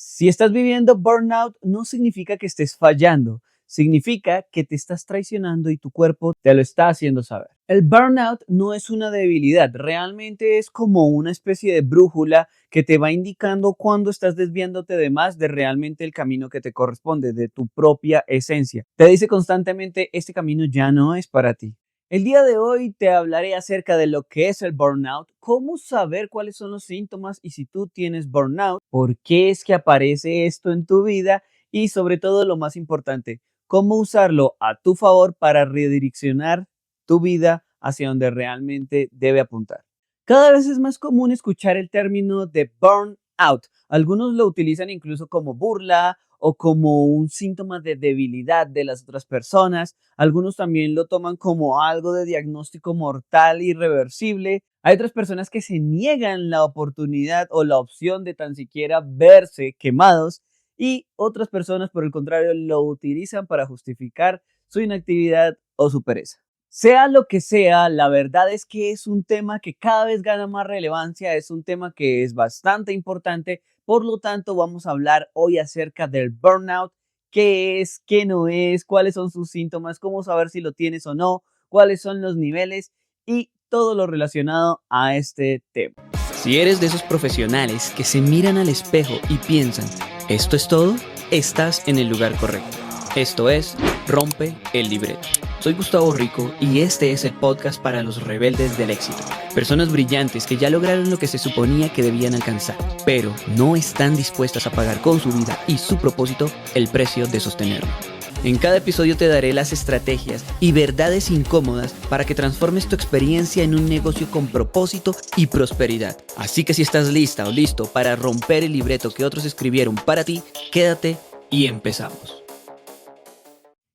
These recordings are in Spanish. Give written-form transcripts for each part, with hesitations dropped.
Si estás viviendo burnout, no significa que estés fallando, significa que te estás traicionando y tu cuerpo te lo está haciendo saber. El burnout no es una debilidad, realmente es como una especie de brújula que te va indicando cuando estás desviándote de más de realmente el camino que te corresponde, de tu propia esencia. Te dice constantemente, este camino ya no es para ti. El día de hoy te hablaré acerca de lo que es el burnout, cómo saber cuáles son los síntomas y si tú tienes burnout, por qué es que aparece esto en tu vida y sobre todo lo más importante, cómo usarlo a tu favor para redireccionar tu vida hacia donde realmente debe apuntar. Cada vez es más común escuchar el término de burnout. Algunos lo utilizan incluso como burla o como un síntoma de debilidad de las otras personas. Algunos también lo toman como algo de diagnóstico mortal irreversible. Hay otras personas que se niegan la oportunidad o la opción de tan siquiera verse quemados y otras personas, por el contrario, lo utilizan para justificar su inactividad o su pereza. Sea lo que sea, la verdad es que es un tema que cada vez gana más relevancia, es un tema que es bastante importante, por lo tanto vamos a hablar hoy acerca del burnout, qué es, qué no es, cuáles son sus síntomas, cómo saber si lo tienes o no, cuáles son los niveles y todo lo relacionado a este tema. Si eres de esos profesionales que se miran al espejo y piensan, ¿esto es todo? Estás en el lugar correcto. Esto es Rompe el Libreto. Soy Gustavo Rico y este es el podcast para los rebeldes del éxito. Personas brillantes que ya lograron lo que se suponía que debían alcanzar, pero no están dispuestas a pagar con su vida y su propósito el precio de sostenerlo. En cada episodio te daré las estrategias y verdades incómodas para que transformes tu experiencia en un negocio con propósito y prosperidad. Así que si estás lista o listo para romper el libreto que otros escribieron para ti, quédate y empezamos.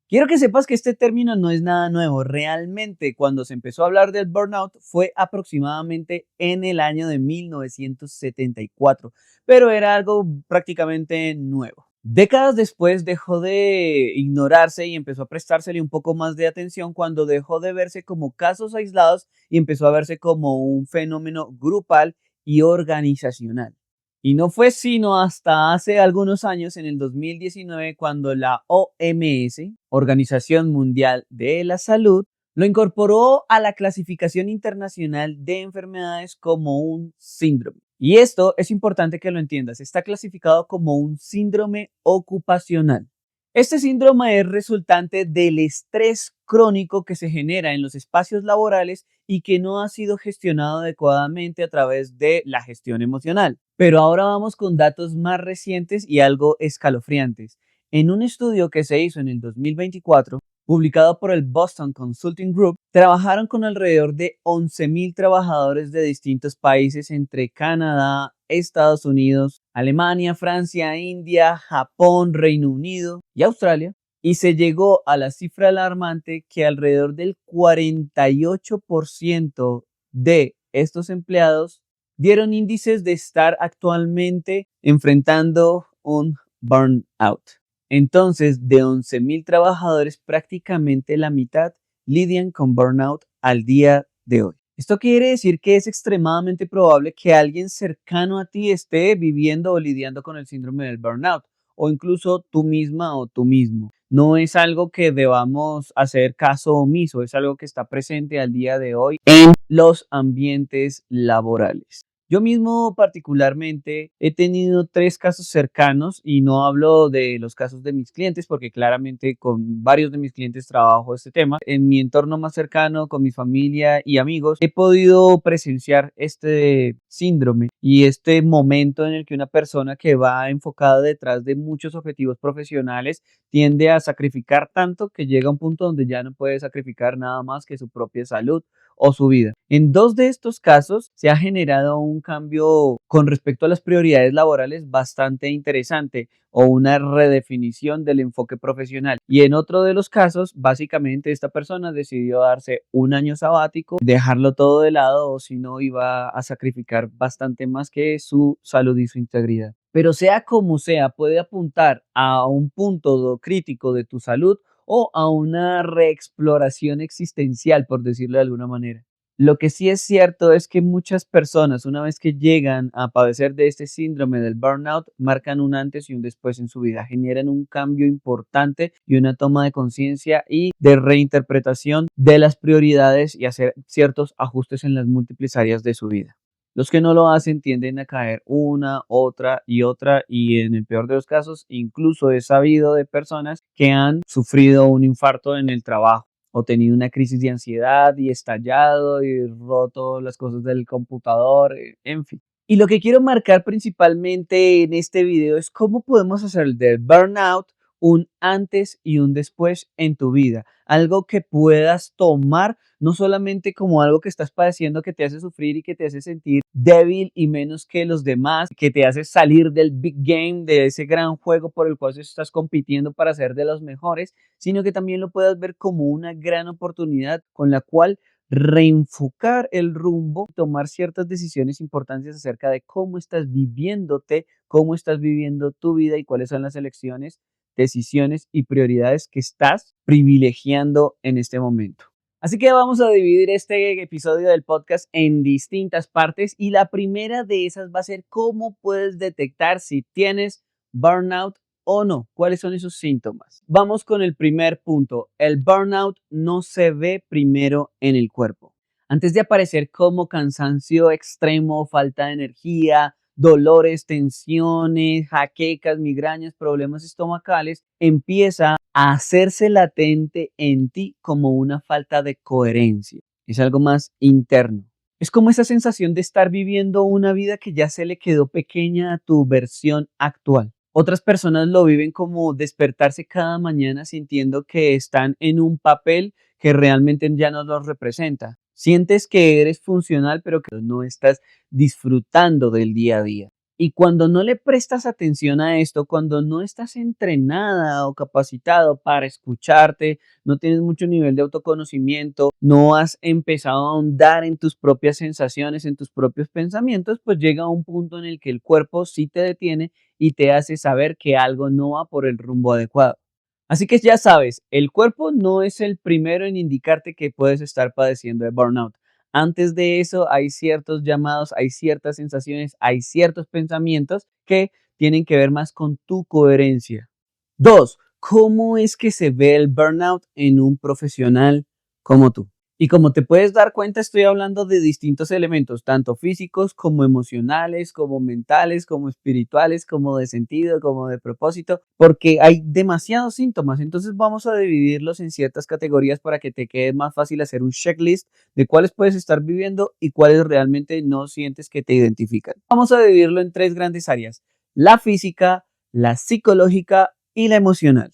Quiero que sepas que este término no es nada nuevo. Realmente, cuando se empezó a hablar del burnout fue aproximadamente en el año de 1974, pero era algo prácticamente nuevo. Décadas después dejó de ignorarse y empezó a prestársele un poco más de atención cuando dejó de verse como casos aislados y empezó a verse como un fenómeno grupal y organizacional. Y no fue sino hasta hace algunos años, en el 2019, cuando la OMS, Organización Mundial de la Salud, lo incorporó a la clasificación internacional de enfermedades como un síndrome. Y esto es importante que lo entiendas, está clasificado como un síndrome ocupacional. Este síndrome es resultante del estrés crónico que se genera en los espacios laborales y que no ha sido gestionado adecuadamente a través de la gestión emocional. Pero ahora vamos con datos más recientes y algo escalofriantes. En un estudio que se hizo en el 2024, publicado por el Boston Consulting Group, trabajaron con alrededor de 11,000 trabajadores de distintos países entre Canadá, Estados Unidos, Alemania, Francia, India, Japón, Reino Unido y Australia, y se llegó a la cifra alarmante que alrededor del 48% de estos empleados dieron índices de estar actualmente enfrentando un burnout. Entonces, de 11,000 trabajadores, prácticamente la mitad lidian con burnout al día de hoy. Esto quiere decir que es extremadamente probable que alguien cercano a ti esté viviendo o lidiando con el síndrome del burnout, o incluso tú misma o tú mismo. No es algo que debamos hacer caso omiso, es algo que está presente al día de hoy en los ambientes laborales. Yo mismo particularmente he tenido 3 casos cercanos y no hablo de los casos de mis clientes porque claramente con varios de mis clientes trabajo este tema. En mi entorno más cercano, con mi familia y amigos, he podido presenciar este síndrome y este momento en el que una persona que va enfocada detrás de muchos objetivos profesionales tiende a sacrificar tanto que llega a un punto donde ya no puede sacrificar nada más que su propia salud o su vida. En 2 de estos casos se ha generado un cambio con respecto a las prioridades laborales bastante interesante o una redefinición del enfoque profesional. Y en otro de los casos, básicamente esta persona decidió darse un año sabático, dejarlo todo de lado o si no iba a sacrificar bastante más que su salud y su integridad. Pero sea como sea, puede apuntar a un punto crítico de tu salud o a una reexploración existencial, por decirlo de alguna manera. Lo que sí es cierto es que muchas personas, una vez que llegan a padecer de este síndrome del burnout, marcan un antes y un después en su vida, generan un cambio importante y una toma de conciencia y de reinterpretación de las prioridades y hacer ciertos ajustes en las múltiples áreas de su vida. Los que no lo hacen tienden a caer una, otra y en el peor de los casos, incluso he sabido de personas que han sufrido un infarto en el trabajo o tenido una crisis de ansiedad y estallado y roto las cosas del computador, en fin. Y lo que quiero marcar principalmente en este video es cómo podemos hacer del burnout un antes y un después en tu vida. Algo que puedas tomar no solamente como algo que estás padeciendo que te hace sufrir y que te hace sentir débil y menos que los demás, que te hace salir del big game, de ese gran juego por el cual estás compitiendo para ser de los mejores, sino que también lo puedas ver como una gran oportunidad con la cual reenfocar el rumbo, tomar ciertas decisiones importantes acerca de cómo estás viviéndote, cómo estás viviendo tu vida y cuáles son las elecciones, decisiones y prioridades que estás privilegiando en este momento. Así que vamos a dividir este episodio del podcast en distintas partes y la primera de esas va a ser cómo puedes detectar si tienes burnout o no. ¿Cuáles son esos síntomas? Vamos con el primer punto. El burnout no se ve primero en el cuerpo. Antes de aparecer como cansancio extremo, falta de energía, dolores, tensiones, jaquecas, migrañas, problemas estomacales, empieza a hacerse latente en ti como una falta de coherencia. Es algo más interno. Es como esa sensación de estar viviendo una vida que ya se le quedó pequeña a tu versión actual. Otras personas lo viven como despertarse cada mañana sintiendo que están en un papel que realmente ya no los representa. Sientes que eres funcional, pero que no estás disfrutando del día a día. Y cuando no le prestas atención a esto, cuando no estás entrenada o capacitado para escucharte, no tienes mucho nivel de autoconocimiento, no has empezado a ahondar en tus propias sensaciones, en tus propios pensamientos, pues llega un punto en el que el cuerpo sí te detiene y te hace saber que algo no va por el rumbo adecuado. Así que ya sabes, el cuerpo no es el primero en indicarte que puedes estar padeciendo de burnout. Antes de eso hay ciertos llamados, hay ciertas sensaciones, hay ciertos pensamientos que tienen que ver más con tu coherencia. 2. ¿Cómo es que se ve el burnout en un profesional como tú? Y como te puedes dar cuenta, estoy hablando de distintos elementos, tanto físicos como emocionales, como mentales, como espirituales, como de sentido, como de propósito, porque hay demasiados síntomas. Entonces vamos a dividirlos en ciertas categorías para que te quede más fácil hacer un checklist de cuáles puedes estar viviendo y cuáles realmente no sientes que te identifican. Vamos a dividirlo en tres grandes áreas: la física, la psicológica y la emocional.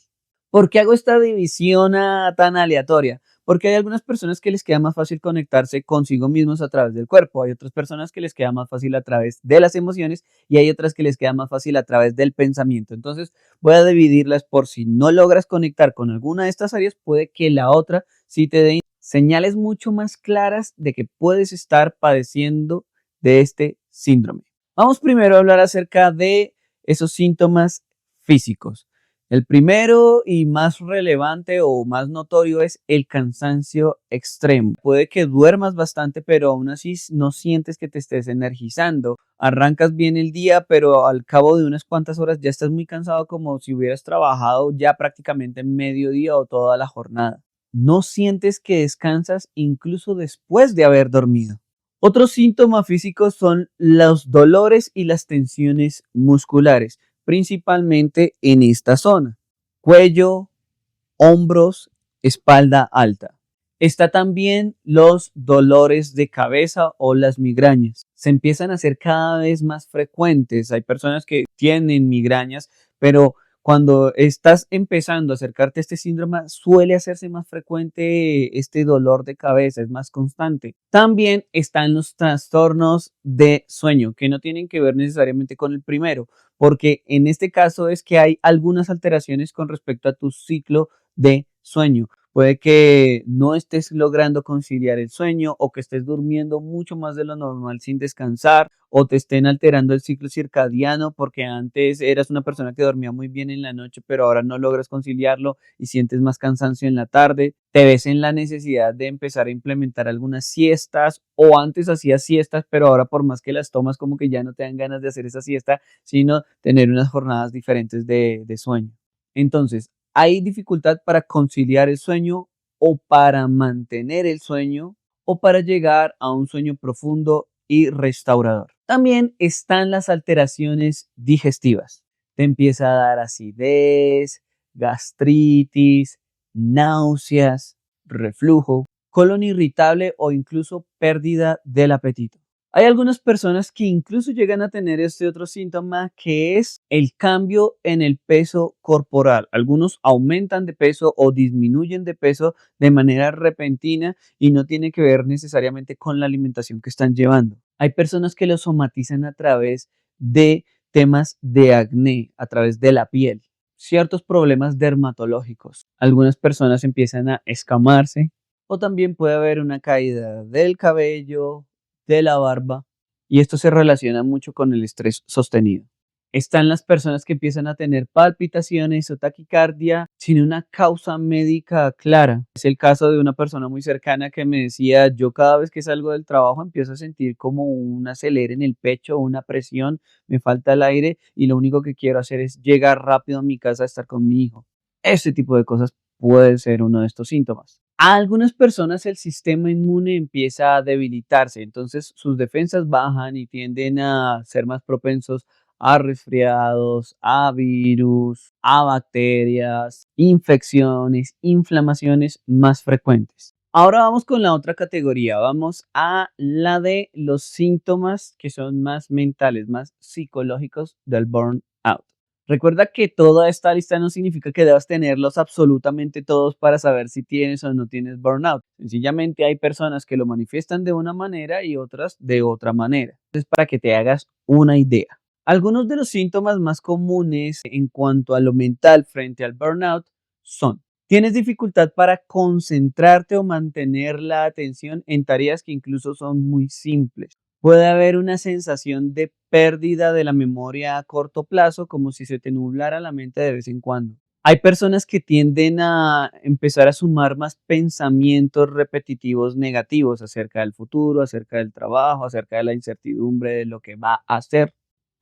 ¿Por qué hago esta división tan aleatoria? Porque hay algunas personas que les queda más fácil conectarse consigo mismos a través del cuerpo, hay otras personas que les queda más fácil a través de las emociones y hay otras que les queda más fácil a través del pensamiento. Entonces voy a dividirlas por si no logras conectar con alguna de estas áreas, puede que la otra sí te dé señales mucho más claras de que puedes estar padeciendo de este síndrome. Vamos primero a hablar acerca de esos síntomas físicos. El primero y más relevante o más notorio es el cansancio extremo. Puede que duermas bastante, pero aún así no sientes que te estés energizando. Arrancas bien el día, pero al cabo de unas cuantas horas ya estás muy cansado, como si hubieras trabajado ya prácticamente medio día o toda la jornada. No sientes que descansas incluso después de haber dormido. Otros síntomas físicos son los dolores y las tensiones musculares, principalmente en esta zona: cuello, hombros, espalda alta. Está también los dolores de cabeza o las migrañas. Se empiezan a hacer cada vez más frecuentes. Hay personas que tienen migrañas, pero cuando estás empezando a acercarte a este síndrome, suele hacerse más frecuente este dolor de cabeza, es más constante. También están los trastornos de sueño, que no tienen que ver necesariamente con el primero, porque en este caso es que hay algunas alteraciones con respecto a tu ciclo de sueño. Puede que no estés logrando conciliar el sueño o que estés durmiendo mucho más de lo normal sin descansar o te estén alterando el ciclo circadiano porque antes eras una persona que dormía muy bien en la noche, pero ahora no logras conciliarlo y sientes más cansancio en la tarde. Te ves en la necesidad de empezar a implementar algunas siestas o antes hacías siestas, pero ahora por más que las tomas como que ya no te dan ganas de hacer esa siesta, sino tener unas jornadas diferentes de sueño. Entonces, ¿hay dificultad para conciliar el sueño o para mantener el sueño o para llegar a un sueño profundo y restaurador? También están las alteraciones digestivas. Te empieza a dar acidez, gastritis, náuseas, reflujo, colon irritable o incluso pérdida del apetito. Hay algunas personas que incluso llegan a tener este otro síntoma que es el cambio en el peso corporal. Algunos aumentan de peso o disminuyen de peso de manera repentina y no tiene que ver necesariamente con la alimentación que están llevando. Hay personas que lo somatizan a través de temas de acné, a través de la piel, ciertos problemas dermatológicos. Algunas personas empiezan a escamarse o también puede haber una caída del cabello, de la barba, y esto se relaciona mucho con el estrés sostenido. Están las personas que empiezan a tener palpitaciones o taquicardia sin una causa médica clara. Es el caso de una persona muy cercana que me decía, yo cada vez que salgo del trabajo empiezo a sentir como un acelere en el pecho, una presión, me falta el aire y lo único que quiero hacer es llegar rápido a mi casa a estar con mi hijo. Este tipo de cosas puede ser uno de estos síntomas. A algunas personas el sistema inmune empieza a debilitarse, entonces sus defensas bajan y tienden a ser más propensos a resfriados, a virus, a bacterias, infecciones, inflamaciones más frecuentes. Ahora vamos con la otra categoría, vamos a la de los síntomas que son más mentales, más psicológicos del burnout. Recuerda que toda esta lista no significa que debas tenerlos absolutamente todos para saber si tienes o no tienes burnout. Sencillamente hay personas que lo manifiestan de una manera y otras de otra manera. Entonces, para que te hagas una idea. Algunos de los síntomas más comunes en cuanto a lo mental frente al burnout son: tienes dificultad para concentrarte o mantener la atención en tareas que incluso son muy simples. Puede haber una sensación de pérdida de la memoria a corto plazo, como si se te nublara la mente de vez en cuando. Hay personas que tienden a empezar a sumar más pensamientos repetitivos negativos acerca del futuro, acerca del trabajo, acerca de la incertidumbre de lo que va a hacer.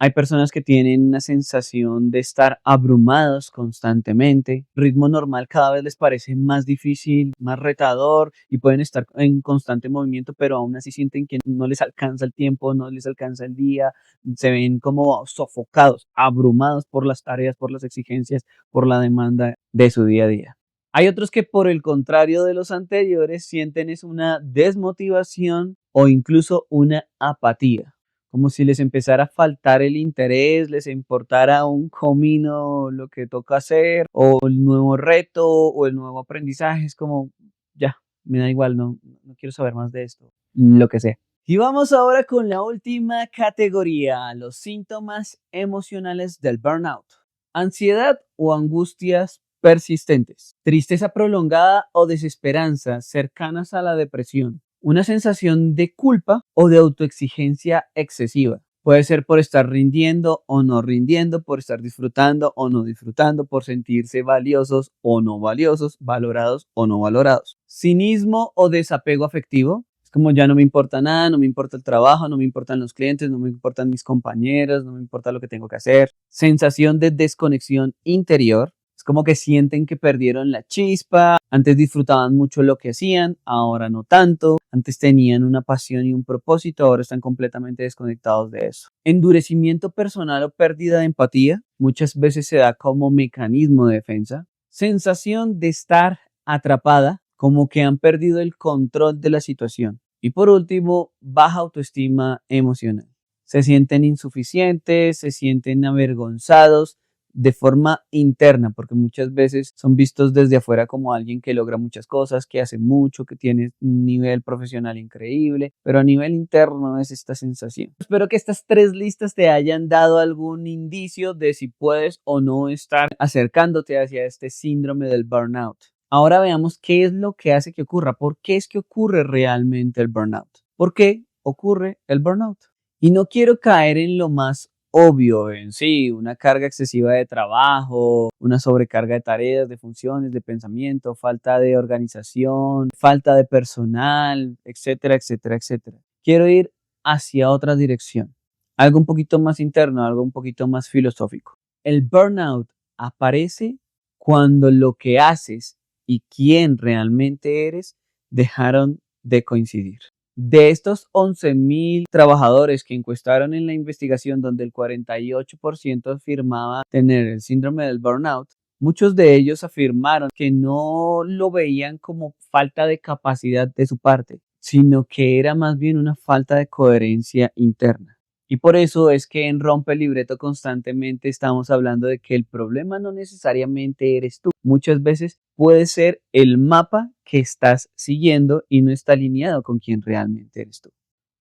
Hay personas que tienen una sensación de estar abrumados constantemente. Ritmo normal cada vez les parece más difícil, más retador y pueden estar en constante movimiento, pero aún así sienten que no les alcanza el tiempo, no les alcanza el día. Se ven como sofocados, abrumados por las tareas, por las exigencias, por la demanda de su día a día. Hay otros que por el contrario de los anteriores sienten es una desmotivación o incluso una apatía, como si les empezara a faltar el interés, les importara un comino lo que toca hacer, o el nuevo reto, o el nuevo aprendizaje. Es como, ya, me da igual, no quiero saber más de esto, lo que sea. Y vamos ahora con la última categoría, los síntomas emocionales del burnout. Ansiedad o angustias persistentes, tristeza prolongada o desesperanza cercanas a la depresión, una sensación de culpa o de autoexigencia excesiva. Puede ser por estar rindiendo o no rindiendo, por estar disfrutando o no disfrutando, por sentirse valiosos o no valiosos, valorados o no valorados. Cinismo o desapego afectivo. Es como ya no me importa nada, no me importa el trabajo, no me importan los clientes, no me importan mis compañeros, no me importa lo que tengo que hacer. Sensación de desconexión interior. Es como que sienten que perdieron la chispa, antes disfrutaban mucho lo que hacían, ahora no tanto, antes tenían una pasión y un propósito, ahora están completamente desconectados de eso. Endurecimiento personal o pérdida de empatía, muchas veces se da como mecanismo de defensa. Sensación de estar atrapada, como que han perdido el control de la situación. Y por último, baja autoestima emocional. Se sienten insuficientes, se sienten avergonzados de forma interna, porque muchas veces son vistos desde afuera como alguien que logra muchas cosas, que hace mucho, que tiene un nivel profesional increíble, pero a nivel interno es esta sensación. Espero que estas 3 listas te hayan dado algún indicio de si puedes o no estar acercándote hacia este síndrome del burnout. Ahora veamos qué es lo que hace que ocurra. ¿Por qué es que ocurre realmente el burnout? ¿Por qué ocurre el burnout? Y no quiero caer en lo más obvio en sí, una carga excesiva de trabajo, una sobrecarga de tareas, de funciones, de pensamiento, falta de organización, falta de personal, etcétera, etcétera, etcétera. Quiero ir hacia otra dirección, algo un poquito más interno, algo un poquito más filosófico. El burnout aparece cuando lo que haces y quién realmente eres dejaron de coincidir. De estos 11.000 trabajadores que encuestaron en la investigación, donde el 48% afirmaba tener el síndrome del burnout, muchos de ellos afirmaron que no lo veían como falta de capacidad de su parte, sino que era más bien una falta de coherencia interna. Y por eso es que en Rompe el Libreto constantemente estamos hablando de que el problema no necesariamente eres tú. Muchas veces puede ser el mapa que estás siguiendo y no está alineado con quien realmente eres tú.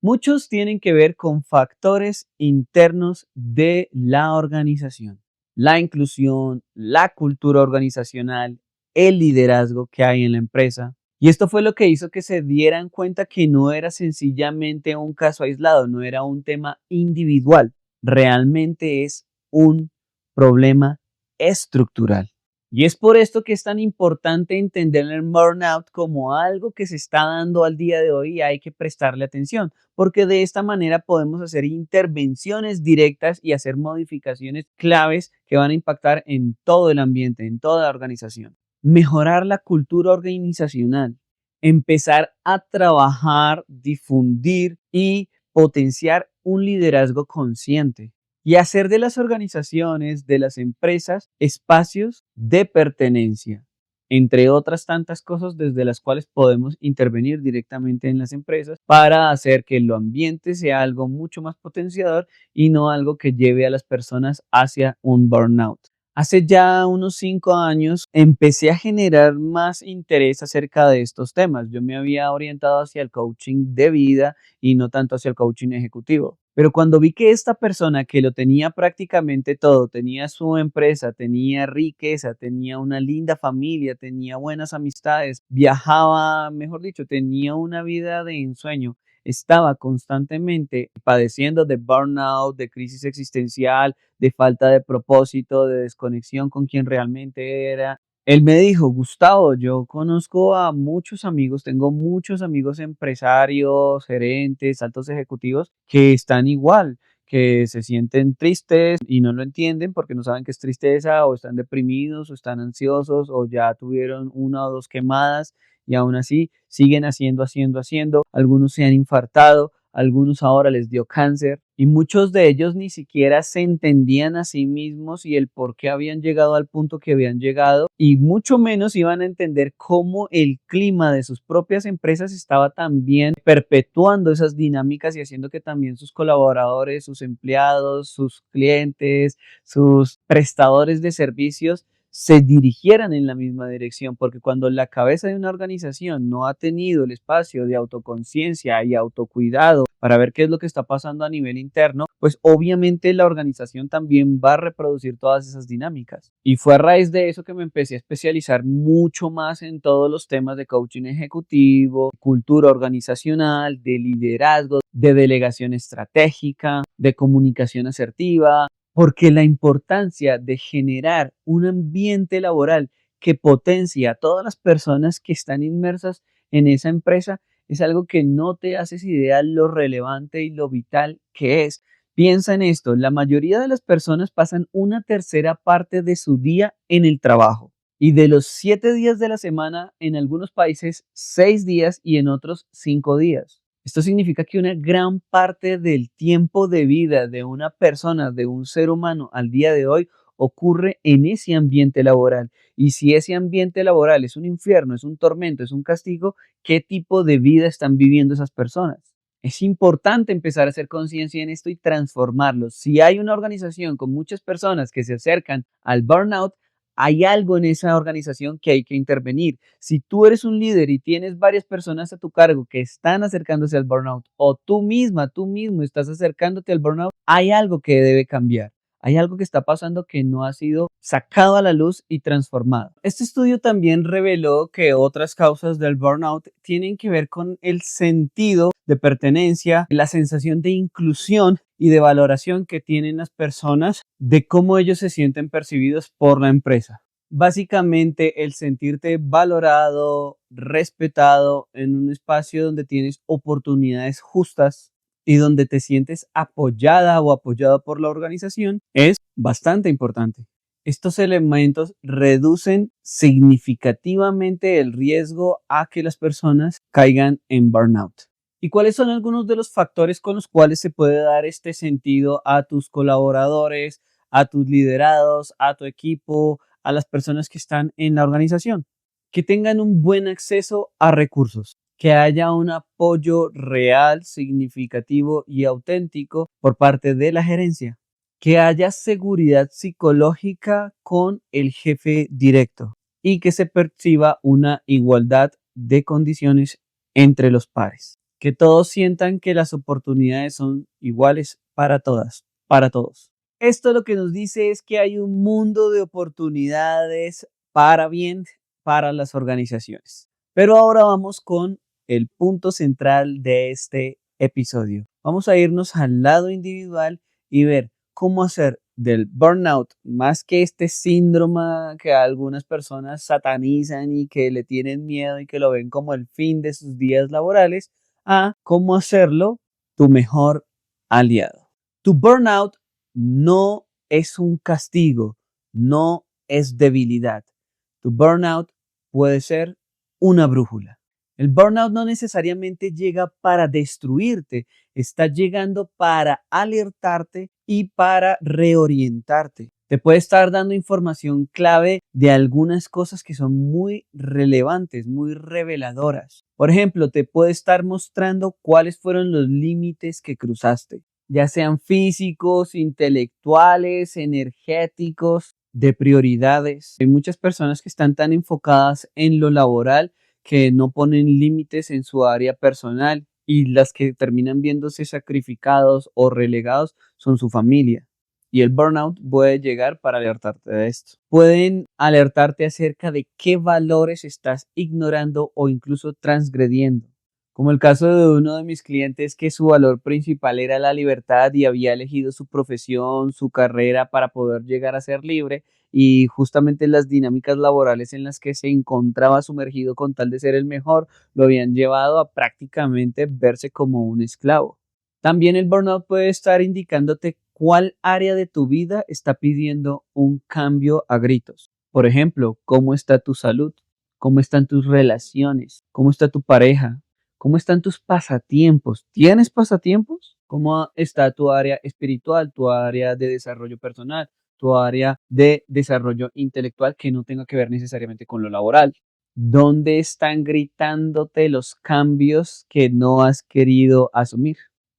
Muchos tienen que ver con factores internos de la organización. La inclusión, la cultura organizacional, el liderazgo que hay en la empresa. Y esto fue lo que hizo que se dieran cuenta que no era sencillamente un caso aislado, no era un tema individual, realmente es un problema estructural. Y es por esto que es tan importante entender el burnout como algo que se está dando al día de hoy y hay que prestarle atención, porque de esta manera podemos hacer intervenciones directas y hacer modificaciones claves que van a impactar en todo el ambiente, en toda la organización. Mejorar la cultura organizacional, empezar a trabajar, difundir y potenciar un liderazgo consciente y hacer de las organizaciones, de las empresas, espacios de pertenencia, entre otras tantas cosas desde las cuales podemos intervenir directamente en las empresas para hacer que el ambiente sea algo mucho más potenciador y no algo que lleve a las personas hacia un burnout. Hace ya unos 5 años empecé a generar más interés acerca de estos temas. Yo me había orientado hacia el coaching de vida y no tanto hacia el coaching ejecutivo. Pero cuando vi que esta persona que lo tenía prácticamente todo, tenía su empresa, tenía riqueza, tenía una linda familia, tenía buenas amistades, viajaba, mejor dicho, tenía una vida de ensueño, estaba constantemente padeciendo de burnout, de crisis existencial, de falta de propósito, de desconexión con quien realmente era. Él me dijo, Gustavo, yo conozco a muchos amigos, tengo muchos amigos empresarios, gerentes, altos ejecutivos que están igual, que se sienten tristes y no lo entienden porque no saben qué es tristeza o están deprimidos o están ansiosos o ya tuvieron una o dos quemadas y aún así siguen haciendo. Algunos se han infartado, algunos ahora les dio cáncer y muchos de ellos ni siquiera se entendían a sí mismos y el por qué habían llegado al punto que habían llegado y mucho menos iban a entender cómo el clima de sus propias empresas estaba también perpetuando esas dinámicas y haciendo que también sus colaboradores, sus empleados, sus clientes, sus prestadores de servicios se dirigieran en la misma dirección, porque cuando la cabeza de una organización no ha tenido el espacio de autoconciencia y autocuidado para ver qué es lo que está pasando a nivel interno, pues obviamente la organización también va a reproducir todas esas dinámicas. Y fue a raíz de eso que me empecé a especializar mucho más en todos los temas de coaching ejecutivo, cultura organizacional, de liderazgo, de delegación estratégica, de comunicación asertiva, porque la importancia de generar un ambiente laboral que potencie a todas las personas que están inmersas en esa empresa es algo que no te haces idea lo relevante y lo vital que es. Piensa en esto, la mayoría de las personas pasan una tercera parte de su día en el trabajo y de los 7 días de la semana, en algunos países 6 días y en otros 5 días. Esto significa que una gran parte del tiempo de vida de una persona, de un ser humano al día de hoy, ocurre en ese ambiente laboral. Y si ese ambiente laboral es un infierno, es un tormento, es un castigo, ¿qué tipo de vida están viviendo esas personas? Es importante empezar a hacer conciencia en esto y transformarlo. Si hay una organización con muchas personas que se acercan al burnout, hay algo en esa organización que hay que intervenir. Si tú eres un líder y tienes varias personas a tu cargo que están acercándose al burnout o tú misma, tú mismo estás acercándote al burnout, hay algo que debe cambiar. Hay algo que está pasando que no ha sido sacado a la luz y transformado. Este estudio también reveló que otras causas del burnout tienen que ver con el sentido de pertenencia, la sensación de inclusión y de valoración que tienen las personas de cómo ellos se sienten percibidos por la empresa. Básicamente, el sentirte valorado, respetado en un espacio donde tienes oportunidades justas y donde te sientes apoyada o apoyado por la organización es bastante importante. Estos elementos reducen significativamente el riesgo a que las personas caigan en burnout. ¿Y cuáles son algunos de los factores con los cuales se puede dar este sentido a tus colaboradores, a tus liderados, a tu equipo, a las personas que están en la organización? Que tengan un buen acceso a recursos, que haya un apoyo real, significativo y auténtico por parte de la gerencia, que haya seguridad psicológica con el jefe directo y que se perciba una igualdad de condiciones entre los pares, que todos sientan que las oportunidades son iguales para todas, para todos. Esto lo que nos dice es que hay un mundo de oportunidades para bien para las organizaciones. Pero ahora vamos con el punto central de este episodio. Vamos a irnos al lado individual y ver cómo hacer del burnout, más que este síndrome que algunas personas satanizan y que le tienen miedo y que lo ven como el fin de sus días laborales, a cómo hacerlo tu mejor aliado. Tu burnout no es un castigo, no es debilidad. Tu burnout puede ser una brújula. El burnout no necesariamente llega para destruirte, está llegando para alertarte y para reorientarte. Te puede estar dando información clave de algunas cosas que son muy relevantes, muy reveladoras. Por ejemplo, te puede estar mostrando cuáles fueron los límites que cruzaste, ya sean físicos, intelectuales, energéticos, de prioridades. Hay muchas personas que están tan enfocadas en lo laboral que no ponen límites en su área personal y las que terminan viéndose sacrificados o relegados son su familia. Y el burnout puede llegar para alertarte de esto. Pueden alertarte acerca de qué valores estás ignorando o incluso transgrediendo. Como el caso de uno de mis clientes que su valor principal era la libertad y había elegido su profesión, su carrera para poder llegar a ser libre y justamente las dinámicas laborales en las que se encontraba sumergido con tal de ser el mejor lo habían llevado a prácticamente verse como un esclavo. También el burnout puede estar indicándote cuál área de tu vida está pidiendo un cambio a gritos. Por ejemplo, cómo está tu salud, cómo están tus relaciones, cómo está tu pareja. ¿Cómo están tus pasatiempos? ¿Tienes pasatiempos? ¿Cómo está tu área espiritual, tu área de desarrollo personal, tu área de desarrollo intelectual que no tenga que ver necesariamente con lo laboral? ¿Dónde están gritándote los cambios que no has querido asumir?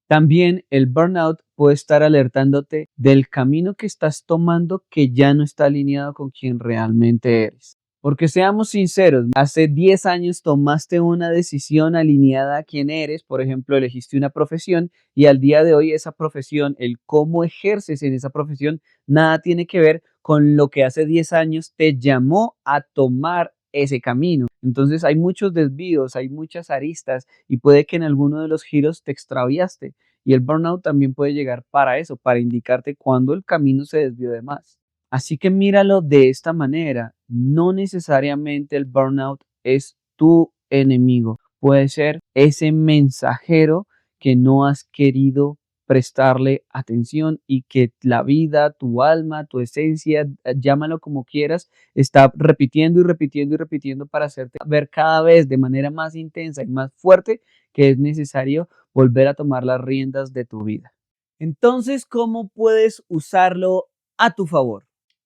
También el burnout puede estar alertándote del camino que estás tomando que ya no está alineado con quien realmente eres. Porque seamos sinceros, hace 10 años tomaste una decisión alineada a quién eres, por ejemplo, elegiste una profesión y al día de hoy esa profesión, el cómo ejerces en esa profesión, nada tiene que ver con lo que hace 10 años te llamó a tomar ese camino. Entonces hay muchos desvíos, hay muchas aristas y puede que en alguno de los giros te extraviaste. Y el burnout también puede llegar para eso, para indicarte cuándo el camino se desvió de más. Así que míralo de esta manera, no necesariamente el burnout es tu enemigo, puede ser ese mensajero que no has querido prestarle atención y que la vida, tu alma, tu esencia, llámalo como quieras, está repitiendo y repitiendo y repitiendo para hacerte ver cada vez de manera más intensa y más fuerte que es necesario volver a tomar las riendas de tu vida. Entonces, ¿cómo puedes usarlo a tu favor?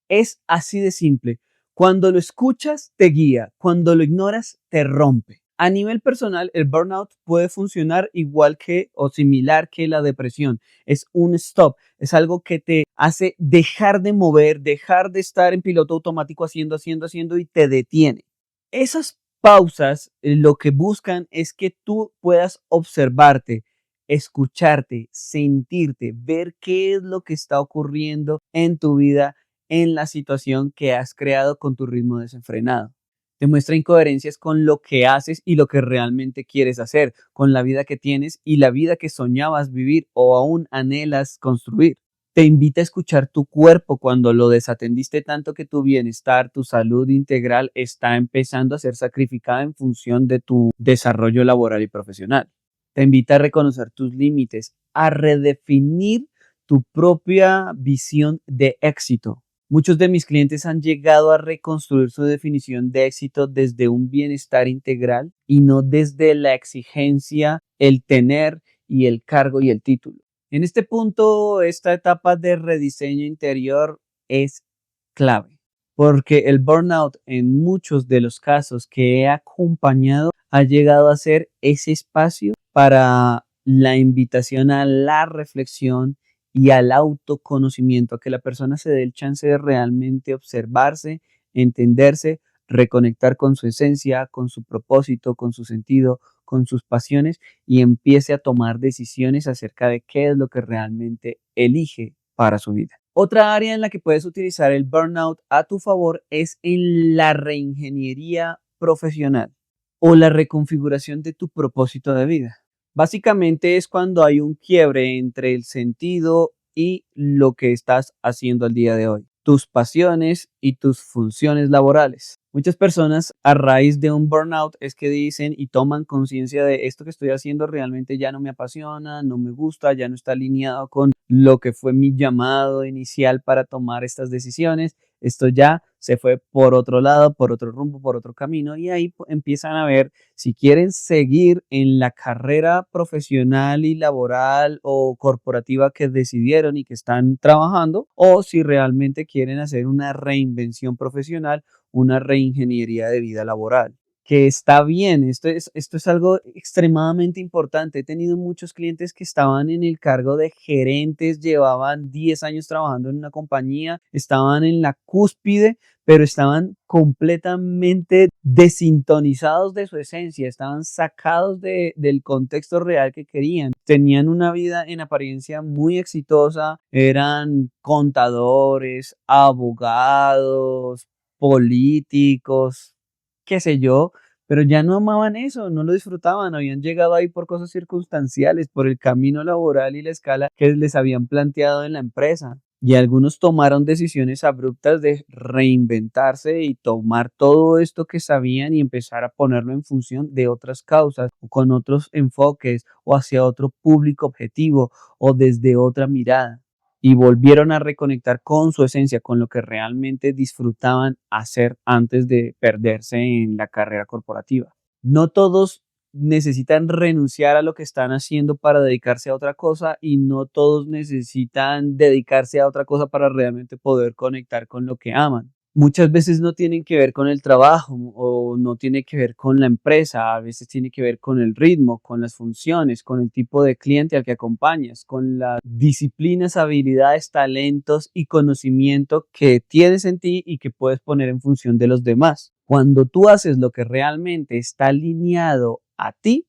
Es así de simple. Cuando lo escuchas, te guía. Cuando lo ignoras, te rompe. A nivel personal, el burnout puede funcionar igual que o similar que la depresión. Es un stop. Es algo que te hace dejar de mover, dejar de estar en piloto automático haciendo y te detiene. Esas pausas lo que buscan es que tú puedas observarte, escucharte, sentirte, ver qué es lo que está ocurriendo en tu vida, en la situación que has creado con tu ritmo desenfrenado. Demuestra incoherencias con lo que haces y lo que realmente quieres hacer, con la vida que tienes y la vida que soñabas vivir o aún anhelas construir. Te invita a escuchar tu cuerpo cuando lo desatendiste tanto que tu bienestar, tu salud integral está empezando a ser sacrificada en función de tu desarrollo laboral y profesional. Te invita a reconocer tus límites, a redefinir tu propia visión de éxito. Muchos de mis clientes han llegado a reconstruir su definición de éxito desde un bienestar integral y no desde la exigencia, el tener y el cargo y el título. En este punto, esta etapa de rediseño interior es clave, porque el burnout en muchos de los casos que he acompañado ha llegado a ser ese espacio para la invitación a la reflexión y al autoconocimiento, a que la persona se dé el chance de realmente observarse, entenderse, reconectar con su esencia, con su propósito, con su sentido, con sus pasiones y empiece a tomar decisiones acerca de qué es lo que realmente elige para su vida. Otra área en la que puedes utilizar el burnout a tu favor es en la reingeniería profesional o la reconfiguración de tu propósito de vida. Básicamente es cuando hay un quiebre entre el sentido y lo que estás haciendo al día de hoy, tus pasiones y tus funciones laborales. Muchas personas a raíz de un burnout es que dicen y toman conciencia de esto que estoy haciendo realmente ya no me apasiona, no me gusta, ya no está alineado con lo que fue mi llamado inicial para tomar estas decisiones. Esto ya se fue por otro lado, por otro rumbo, por otro camino y ahí empiezan a ver si quieren seguir en la carrera profesional y laboral o corporativa que decidieron y que están trabajando o si realmente quieren hacer una reinvención profesional, una reingeniería de vida laboral, que está bien. Esto es algo extremadamente importante. He tenido muchos clientes que estaban en el cargo de gerentes, llevaban 10 años trabajando en una compañía, estaban en la cúspide, pero estaban completamente desintonizados de su esencia, estaban sacados del contexto real que querían. Tenían una vida en apariencia muy exitosa, eran contadores, abogados, políticos, qué sé yo, pero ya no amaban eso, no lo disfrutaban, habían llegado ahí por cosas circunstanciales, por el camino laboral y la escala que les habían planteado en la empresa. Y algunos tomaron decisiones abruptas de reinventarse y tomar todo esto que sabían y empezar a ponerlo en función de otras causas o con otros enfoques o hacia otro público objetivo o desde otra mirada. Y volvieron a reconectar con su esencia, con lo que realmente disfrutaban hacer antes de perderse en la carrera corporativa. No todos necesitan renunciar a lo que están haciendo para dedicarse a otra cosa y no todos necesitan dedicarse a otra cosa para realmente poder conectar con lo que aman. Muchas veces no tienen que ver con el trabajo o no tiene que ver con la empresa, a veces tiene que ver con el ritmo, con las funciones, con el tipo de cliente al que acompañas, con las disciplinas, habilidades, talentos y conocimiento que tienes en ti y que puedes poner en función de los demás. Cuando tú haces lo que realmente está alineado a ti,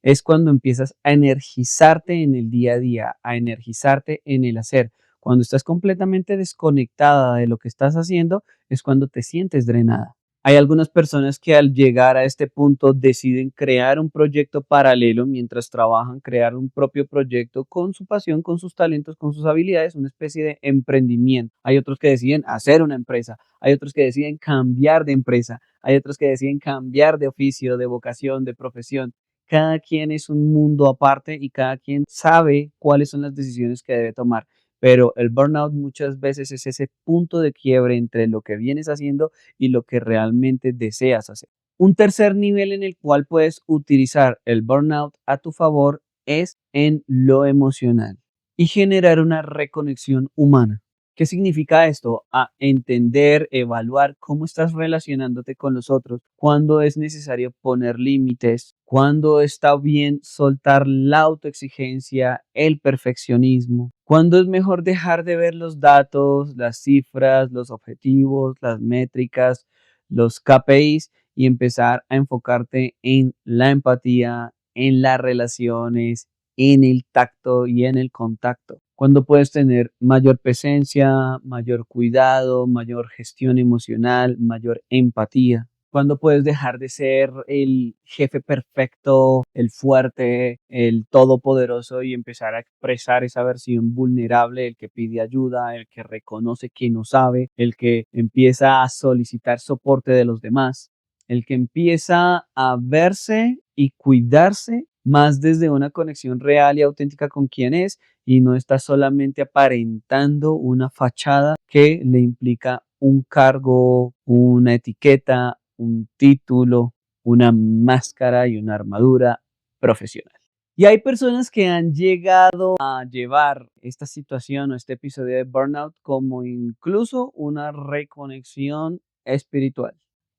es cuando empiezas a energizarte en el día a día, a energizarte en el hacer. Cuando estás completamente desconectada de lo que estás haciendo, es cuando te sientes drenada. Hay algunas personas que al llegar a este punto deciden crear un proyecto paralelo mientras trabajan, crear un propio proyecto con su pasión, con sus talentos, con sus habilidades, una especie de emprendimiento. Hay otros que deciden hacer una empresa, hay otros que deciden cambiar de empresa, hay otros que deciden cambiar de oficio, de vocación, de profesión. Cada quien es un mundo aparte y cada quien sabe cuáles son las decisiones que debe tomar. Pero el burnout muchas veces es ese punto de quiebre entre lo que vienes haciendo y lo que realmente deseas hacer. Un tercer nivel en el cual puedes utilizar el burnout a tu favor es en lo emocional y generar una reconexión humana. ¿Qué significa esto? A entender, evaluar cómo estás relacionándote con los otros, cuándo es necesario poner límites, cuándo está bien soltar la autoexigencia, el perfeccionismo, cuándo es mejor dejar de ver los datos, las cifras, los objetivos, las métricas, los KPIs y empezar a enfocarte en la empatía, en las relaciones, en el tacto y en el contacto. Cuando puedes tener mayor presencia, mayor cuidado, mayor gestión emocional, mayor empatía. Cuando puedes dejar de ser el jefe perfecto, el fuerte, el todopoderoso y empezar a expresar esa versión vulnerable, el que pide ayuda, el que reconoce que no sabe, el que empieza a solicitar soporte de los demás, el que empieza a verse y cuidarse más desde una conexión real y auténtica con quien es y no está solamente aparentando una fachada que le implica un cargo, una etiqueta, un título, una máscara y una armadura profesional. Y hay personas que han llegado a llevar esta situación o este episodio de burnout como incluso una reconexión espiritual.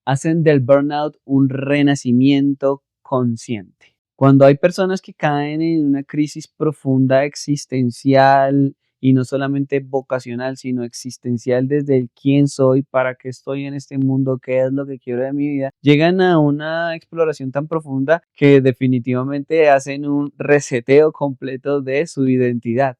Hacen del burnout un renacimiento consciente. Cuando hay personas que caen en una crisis profunda existencial y no solamente vocacional, sino existencial desde el quién soy, para qué estoy en este mundo, qué es lo que quiero de mi vida, llegan a una exploración tan profunda que definitivamente hacen un reseteo completo de su identidad.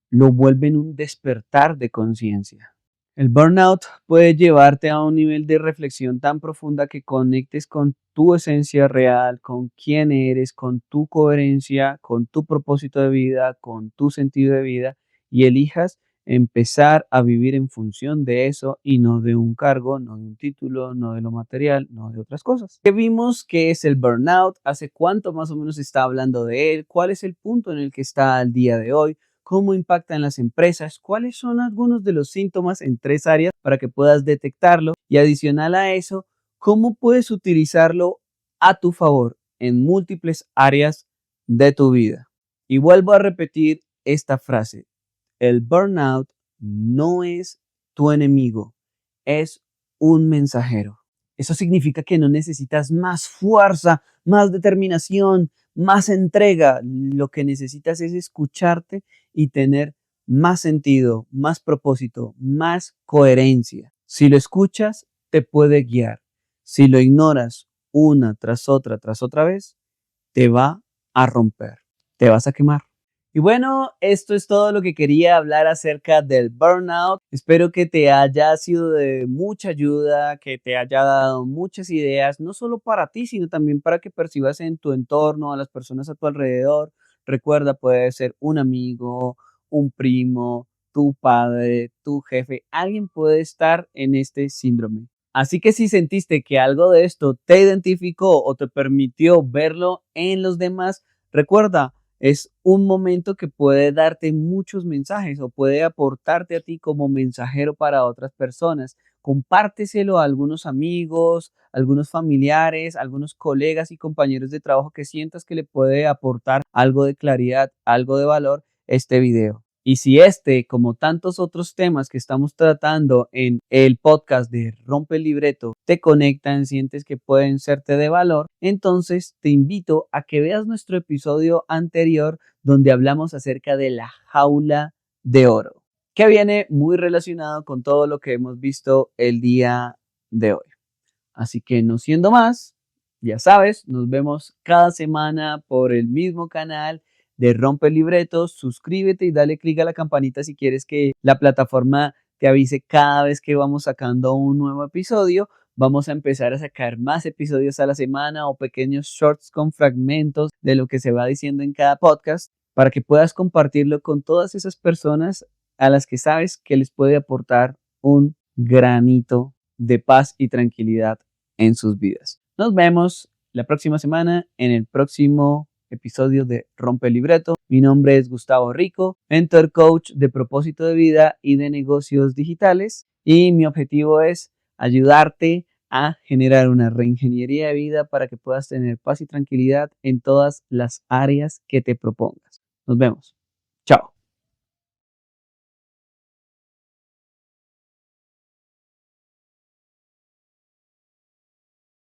Lo vuelven un despertar de conciencia. El burnout puede llevarte a un nivel de reflexión tan profunda que conectes con tu esencia real, con quién eres, con tu coherencia, con tu propósito de vida, con tu sentido de vida y elijas empezar a vivir en función de eso y no de un cargo, no de un título, no de lo material, no de otras cosas. ¿Qué vimos que es el burnout? ¿Hace cuánto más o menos se está hablando de él? ¿Cuál es el punto en el que está al día de hoy? ¿Cómo impacta en las empresas? ¿Cuáles son algunos de los síntomas en 3 áreas para que puedas detectarlo? Y adicional a eso, ¿cómo puedes utilizarlo a tu favor en múltiples áreas de tu vida? Y vuelvo a repetir esta frase. El burnout no es tu enemigo, es un mensajero. Eso significa que no necesitas más fuerza, más determinación, más entrega. Lo que necesitas es escucharte y tener más sentido, más propósito, más coherencia. Si lo escuchas, te puede guiar. Si lo ignoras una tras otra vez, te va a romper, te vas a quemar. Y bueno, esto es todo lo que quería hablar acerca del burnout. Espero que te haya sido de mucha ayuda, que te haya dado muchas ideas, no solo para ti, sino también para que percibas en tu entorno, a las personas a tu alrededor. Recuerda, puede ser un amigo, un primo, tu padre, tu jefe, alguien puede estar en este síndrome. Así que si sentiste que algo de esto te identificó o te permitió verlo en los demás, recuerda, es un momento que puede darte muchos mensajes o puede aportarte a ti como mensajero para otras personas. Compárteselo a algunos amigos, algunos familiares, algunos colegas y compañeros de trabajo que sientas que le puede aportar algo de claridad, algo de valor este video. Y si este, como tantos otros temas que estamos tratando en el podcast de Rompe el Libreto, te conectan, sientes que pueden serte de valor, entonces te invito a que veas nuestro episodio anterior donde hablamos acerca de la jaula de oro, que viene muy relacionado con todo lo que hemos visto el día de hoy. Así que no siendo más, ya sabes, nos vemos cada semana por el mismo canal de Rompe el Libreto. Suscríbete y dale click a la campanita si quieres que la plataforma te avise cada vez que vamos sacando un nuevo episodio. Vamos a empezar a sacar más episodios a la semana o pequeños shorts con fragmentos de lo que se va diciendo en cada podcast para que puedas compartirlo con todas esas personas a las que sabes que les puede aportar un granito de paz y tranquilidad en sus vidas. Nos vemos la próxima semana en el próximo episodio de Rompe el Libreto. Mi nombre es Gustavo Rico, mentor coach de propósito de vida y de negocios digitales, y mi objetivo es ayudarte a generar una reingeniería de vida para que puedas tener paz y tranquilidad en todas las áreas que te propongas. Nos vemos. Chao.